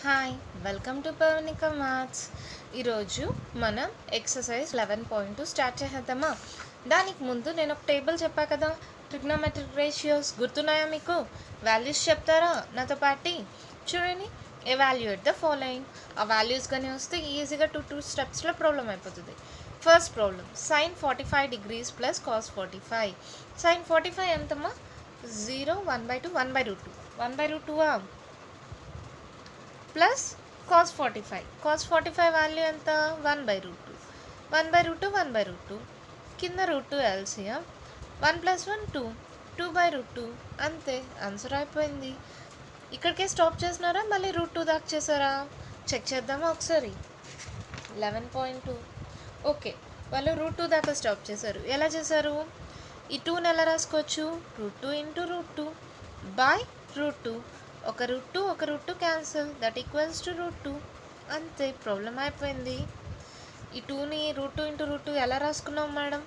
Hi welcome to Pavanika maths. ఈరోజు మనం exercise 11.2 start చేసేద్దామా? దానికి ముందు నేను ఒక టేబుల్ చెప్పా కదా, ట్రిగ్నోమెట్రిక్ రేషియోస్ గుర్తున్నాయా మీకు? వాల్యూస్ చెప్తారా నాతో పాటి? చూడండి, ఎవాల్యుయేట్ ద ఫాలోయింగ్. ఆ వాల్యూస్ కానీ వస్తే ఈజీగా టూ స్టెప్స్లో ప్రాబ్లం అయిపోతుంది. First problem, sin 45 degrees plus cos 45. sin 45 ఎంతమ్మా? 0, 1/2, 1/2. 1/2 ప్లస్ cos 45. cos 45 వాల్యూ ఎంత? 1/2. 1/2, 1/2. కింద √2 ఎల్సిఎం. 1 + 1 2, 2/2. అంతే, ఆన్సర్ అయిపోయింది. ఇక్కడికే స్టాప్ చేసినారా, మళ్ళీ √2 దాకా చేశారా? చెక్ చేద్దామా ఒకసారి. 11.2. ఓకే, వాళ్ళు √2 దాకా స్టాప్ చేశారు. ఎలా చేశారు? ఈ 2ని ఎలా రాసుకోవచ్చు? √2 × √2 బై √2. ఒక √2 క్యాన్సిల్, దట్ ఈక్వల్స్ టు √2. అంతే, ప్రాబ్లం అయిపోయింది. ఈ 2ని √2 × √2 ఎలా రాసుకున్నాం మేడం?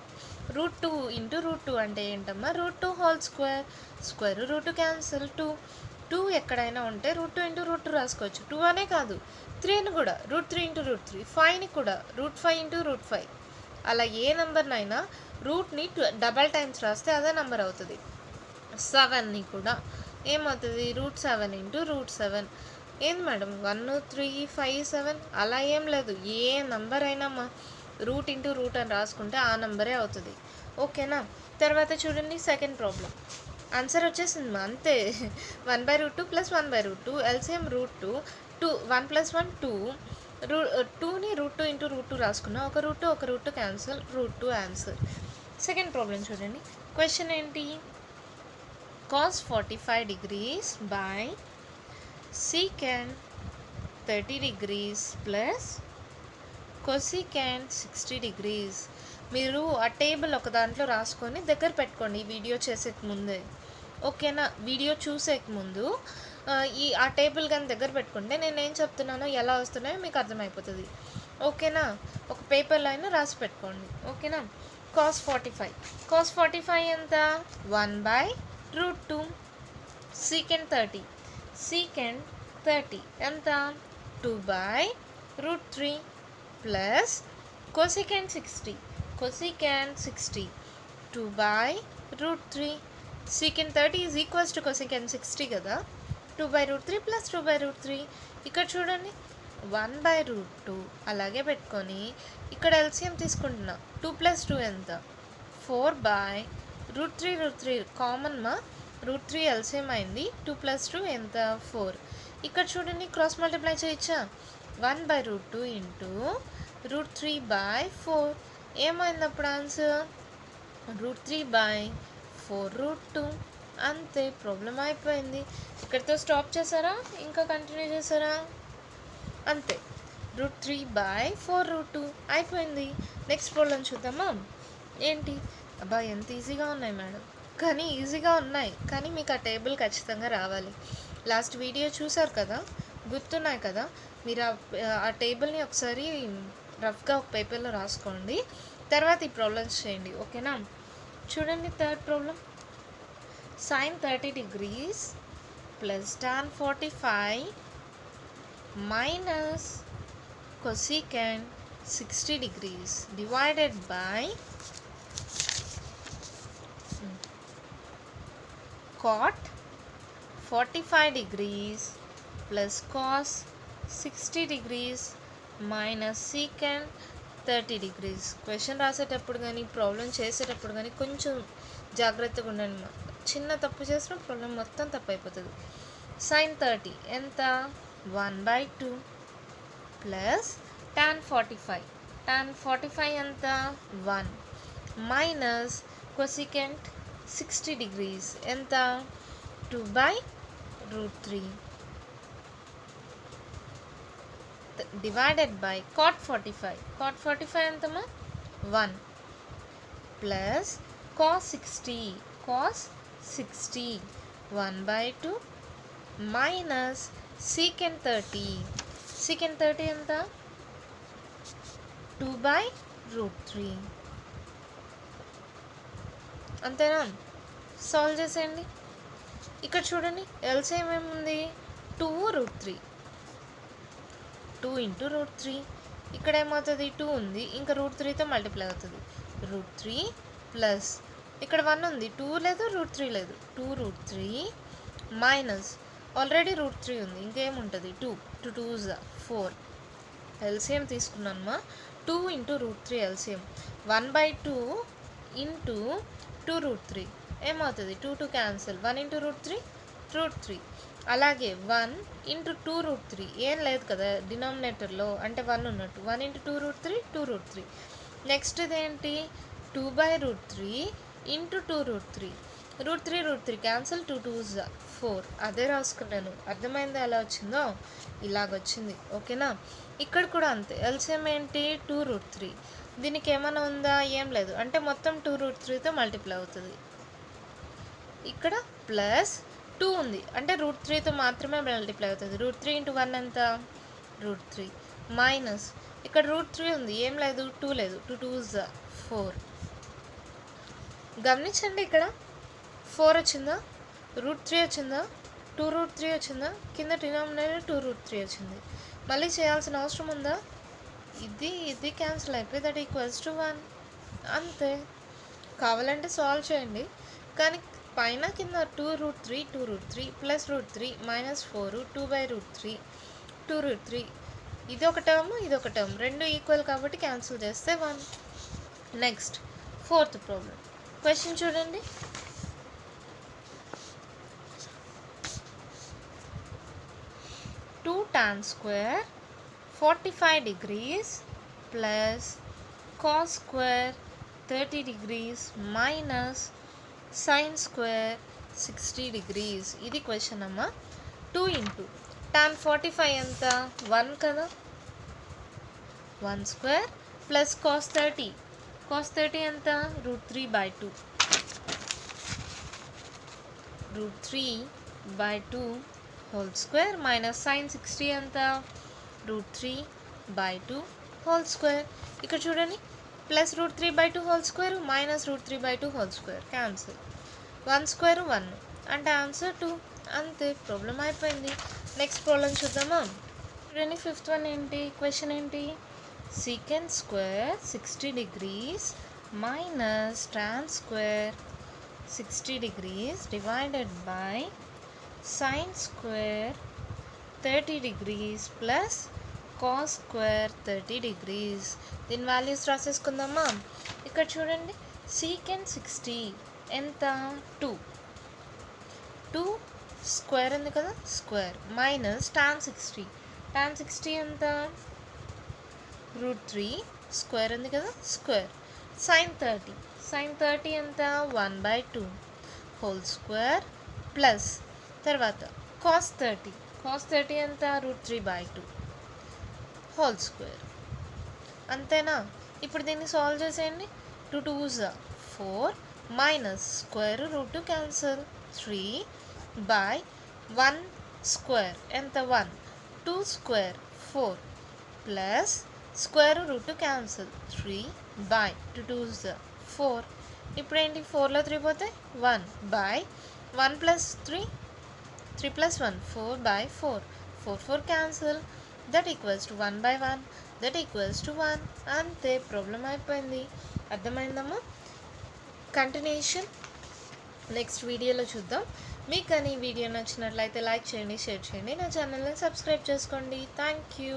√2 × √2 అంటే ఏంటమ్మా? √2 హోల్ స్క్వేర్. స్క్వేర్ √2 క్యాన్సిల్, 2 ఎక్కడైనా ఉంటే √2 × √2 రాసుకోవచ్చు. 2 అనే కాదు, 3ని కూడా √3 × √3, 5ని కూడా √5 × √5. అలా ఏ నెంబర్నైనా రూట్ని డబల్ టైమ్స్ రాస్తే అదే నెంబర్ అవుతుంది. 7ని కూడా ఏమవుతుంది? √7 × √7. ఏంది మేడం 1, 3, 5, 7 అలా ఏం లేదు. ఏ నెంబర్ అయినా మా √× అని రాసుకుంటే ఆ నెంబరే అవుతుంది. ఓకేనా? తర్వాత చూడండి, సెకండ్ ప్రాబ్లం. ఆన్సర్ వచ్చేసింది మా, అంతే. 1/2 + 1/2 ఎల్సిఎం √2. 1 + 1 2. 2ని √2 × √2 రాసుకున్నా. ఒక √2 క్యాన్సిల్, √2 ఆన్సర్. సెకండ్ ప్రాబ్లం చూడండి. క్వశ్చన్ ఏంటి? cos 45 degrees by secant 30 degrees plus cosecant 60 degrees. మీరు ఆ టేబుల్ ఒక దాంట్లో రాసుకొని దగ్గర పెట్టుకోండి వీడియో చేసేక ముందే. ఓకేనా? వీడియో చూసేక ముందు ఆ టేబుల్ కానీ దగ్గర పెట్టుకుంటే నేను ఏం చెప్తున్నానో ఎలా వస్తున్నాయో మీకు అర్థమైపోతుంది. ఓకేనా? ఒక పేపర్లో అయినా రాసి పెట్టుకోండి. ఓకేనా? cos 45 ఎంత? 1/√2. secant 30 ఎంత? 2/√3 plus cosecant 60. 2/√3. secant 30 is equals to cosecant 60 కదా. 2/√3 ప్లస్ 2/√3. ఇక్కడ చూడండి, 1/√2 అలాగే పెట్టుకొని ఇక్కడ ఎల్సిఎం తీసుకుంటున్నా. 2 + 2 ఎంత? 4/√3 కామన్ మా, √3 ఎల్సిఎం అయింది. 2 + 2 ఎంత? 4. ఇక్కడ చూడండి, క్రాస్ మల్టిప్లై చేయొచ్చా? 1/√2 × √3/4. ఏమైంది అప్పుడు ఆన్సర్? √3/4√2. అంతే, ప్రాబ్లం అయిపోయింది. ఇక్కడితో స్టాప్ చేశారా, ఇంకా కంటిన్యూ చేశారా? అంతే, √3/4√2 అయిపోయింది. నెక్స్ట్ ప్రాబ్లం చూద్దామా? ఏంటి? అబ్బా, ఎంత ఈజీగా ఉన్నాయి మేడం. కానీ ఈజీగా ఉన్నాయి, కానీ మీకు ఆ టేబుల్ ఖచ్చితంగా రావాలి. లాస్ట్ వీడియో చూసారు కదా, గుర్తున్నాయి కదా. మీరు ఆ టేబుల్ని ఒకసారి రఫ్గా ఒక పేపర్లో రాసుకోండి, తర్వాత ఈ ప్రాబ్లమ్స్ చేయండి. ఓకేనా? చూడండి, third problem. sin 30 degrees plus tan 45 minus cosecant 60 degrees divided by cot 45 degrees plus cos 60 degrees minus secant 30 degrees. Question రాసేటప్పుడు కానీ ప్రాబ్లం చేసేటప్పుడు కానీ కొంచెం జాగ్రత్తగా ఉండండి. చిన్న తప్పు చేసిన ప్రాబ్లం మొత్తం తప్పు అయిపోతుంది. sin 30 ఎంత? 1/2 ప్లస్ tan 45 ఎంత? 1 మైనస్ cosecant 60 degrees ఎంత? 2/√3 divided by cot 45 ఎంతమా? 1 plus cos 60 1/2 minus secant 30 ఎంత? 2/√3. అంతేనా? సాల్వ్ చేసేయండి. ఇక్కడ చూడండి, ఎల్సిఎం ఏముంది? 2 √3. 2 ఇంటూ రూట్ 3. ఇక్కడ ఏమవుతుంది, 2 ఉంది, ఇంకా రూట్ 3తో మల్టిప్లై అవుతుంది. రూట్ 3 ప్లస్ ఇక్కడ 1 ఉంది, 2 లేదు, రూట్ 3 లేదు, 2 రూట్ 3 మైనస్ ఆల్రెడీ రూట్ 3 ఉంది, ఇంకేముంటుంది 2, 2 2s 4. ఎల్సిఎం తీసుకున్నానమ్మా, 2 into root 3 LCM 1/2 into 2 root 3 ఏమవుతుంది, 2 2 క్యాన్సిల్, 1 ఇంటూ రూట్ 3 రూట్ 3. అలాగే 1 ఇంటూ 2 రూట్ 3 ఏం లేదు కదా డినామినేటర్లో, అంటే 1 ఉన్నట్టు, 1 ఇంటూ 2 రూట్ 3 2 రూట్ 3. నెక్స్ట్ ఇదేంటి, 2/√3 into 2 root 3, route 3 cancel, 2 2s 4. అదే రాసుకున్నాను, అర్థమైందా ఎలా వచ్చిందో, ఇలాగొచ్చింది. ఓకేనా, ఇక్కడ కూడా అంతే. ఎల్సిఎం ఏంటి, 2 రూట్ 3. దీనికి ఏమైనా ఉందా, ఏం లేదు, అంటే మొత్తం 2 రూట్ 3తో మల్టిప్లై అవుతుంది. ఇక్కడ ప్లస్ 2 ఉంది, అంటే రూట్ 3తో మాత్రమే మల్టిప్లై అవుతుంది. రూట్ 3 ఇంటూ 1 ఎంత, రూట్ 3 మైనస్ ఇక్కడ రూట్ 3 ఉంది, ఏం లేదు, 2 లేదు, 2 2s 4. గమనించండి, ఇక్కడ 4 వచ్చిందా, రూట్ 3 వచ్చిందా, 2 రూట్ 3 వచ్చిందా, కింద డినామినేటర్ 2 రూట్ 3 వచ్చింది. మళ్ళీ చేయాల్సిన అవసరం ఉందా, ఇది క్యాన్సిల్ అయిపోయి దట్ ఈక్వల్స్ టు 1. అంతే. కావాలంటే సాల్వ్ చేయండి, కానీ పైన కింద 2 root 3 plus root 3 minus 4 2/√3 2 root 3. ఇది ఒక టర్మ్, ఇది ఒక టర్మ్, రెండు ఈక్వల్ కాబట్టి క్యాన్సిల్ చేస్తే 1. Next 4th problem. క్వశ్చన్ చూడండి, two tan square 45 degrees plus cos square 30 degrees minus sin square 60 degrees. ఇది క్వశ్చన్ అమ్మా. 2 ఇంటూ tan 45 ఎంత, 1 కదా, 1 స్క్వేర్ ప్లస్ cos 30 ఎంత, root 3/2, root 3/2 whole square minus sin 60 ఎంత, రూట్ 3/2 హోల్ స్క్వేర్. ఇక్కడ చూడండి, plus root 3/2 whole square minus root 3/2 whole square cancel, 1 square 1, అంటే answer 2. అంతే, ప్రాబ్లం అయిపోయింది. నెక్స్ట్ ప్రాబ్లం చూద్దామా. చూడండి, 5th వన్ ఏంటి, క్వశ్చన్ ఏంటి, secant square 60 degrees minus tan square 60 degrees divided by sin square 30 degrees plus cos square 30 degrees. దీని values రాసేసుకుందామా. ఇక్కడ చూడండి, secant 60 ఎంత, 2 స్క్వేర్ ఉంది కదా, స్క్వేర్ మైనస్ tan 60 ఎంత, రూట్ 3 స్క్వేర్ ఉంది కదా, స్క్వేర్ sin 30 ఎంత, 1/2 హోల్ స్క్వేర్ ప్లస్ తర్వాత cos 30 ఎంత, రూట్ 3/2 హోల్ స్క్వేర్. అంతేనా. ఇప్పుడు దీన్ని సాల్వ్ చేసేయండి. 2 2s 4 minus square root cancel, 3/1 square ఎంత, 1, 2 square 4 plus square root cancel, 3/2 2s 4. ఇప్పుడు ఏంటి, 4లో 3 పోతే 1/1 plus 3 plus 1 4/4 4 cancel, that equals to 1/1, that equals to 1. అంతే, ప్రాబ్లం అయిపోయింది. అర్థమైందమ్మా. కంటిన్యూషన్ నెక్స్ట్ వీడియోలో చూద్దాం. మీకు కానీ ఈ వీడియో నచ్చినట్లయితే లైక్ చేయండి, షేర్ చేయండి, నా ఛానల్ని సబ్స్క్రైబ్ చేసుకోండి. Thank you.